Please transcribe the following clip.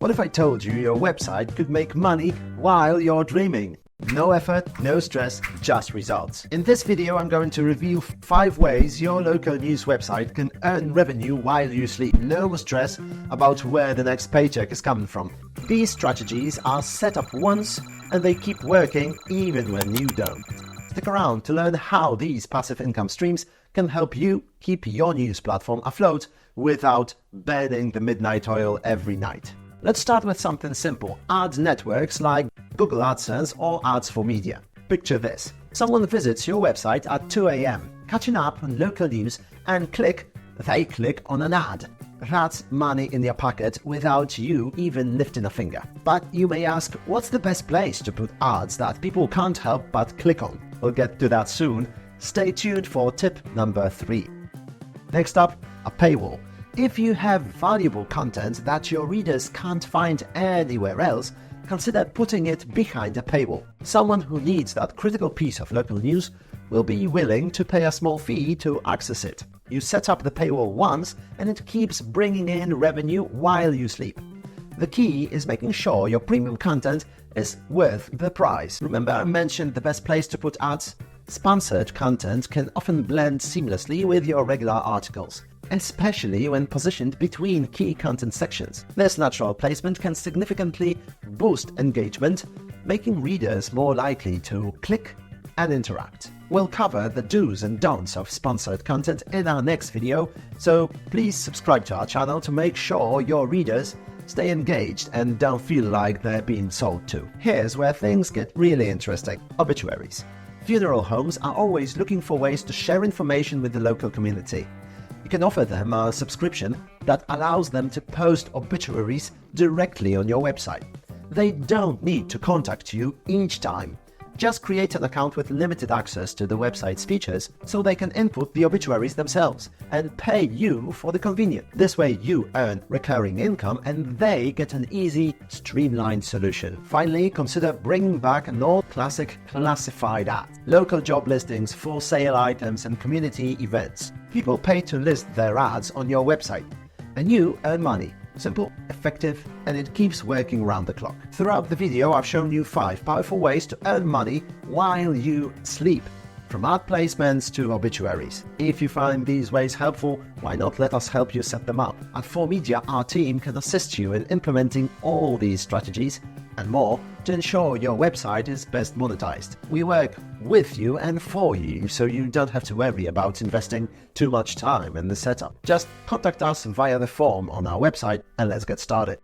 What if I told you your website could make money while you're dreaming? No effort, no stress, just results. In this video, I'm going to review 5 ways your local news website can earn revenue while you sleep. No stress about where the next paycheck is coming from. These strategies are set up once and they keep working even when you don't. Stick around to learn how these passive income streams can help you keep your news platform afloat without burning the midnight oil every night. Let's start with something simple: ad networks like Google AdSense or Ads for Media. Picture this: someone visits your website at 2 a.m., catching up on local news, and they click on an ad. That's money in your pocket without you even lifting a finger. But you may ask, what's the best place to put ads that people can't help but click on? We'll get to that soon. Stay tuned for tip number 3. Next up, a paywall. If you have valuable content that your readers can't find anywhere else, consider putting it behind a paywall. Someone who needs that critical piece of local news will be willing to pay a small fee to access it. You set up the paywall once and it keeps bringing in revenue while you sleep. The key is making sure your premium content is worth the price. Remember, I mentioned the best place to put ads? Sponsored content can often blend seamlessly with your regular articles, especially when positioned between key content sections. This natural placement can significantly boost engagement, making readers more likely to click and interact. We'll cover the do's and don'ts of sponsored content in our next video, so please subscribe to our channel to make sure your readers stay engaged and don't feel like they're being sold to. Here's where things get really interesting: obituaries. Funeral homes are always looking for ways to share information with the local community. You can offer them a subscription that allows them to post obituaries directly on your website. They don't need to contact you each time. Just create an account with limited access to the website's features so they can input the obituaries themselves and pay you for the convenience. This way you earn recurring income and they get an easy, streamlined solution. Finally, consider bringing back an old classic classified ad. Local job listings, for sale items and community events. People pay to list their ads on your website and you earn money. Simple, effective, and it keeps working round the clock. Throughout the video, I've shown you 5 powerful ways to earn money while you sleep, from ad placements to obituaries. If you find these ways helpful, why not let us help you set them up? At 4Media, our team can assist you in implementing all these strategies and more to ensure your website is best monetized. We work with you and for you, so you don't have to worry about investing too much time in the setup. Just contact us via the form on our website and let's get started.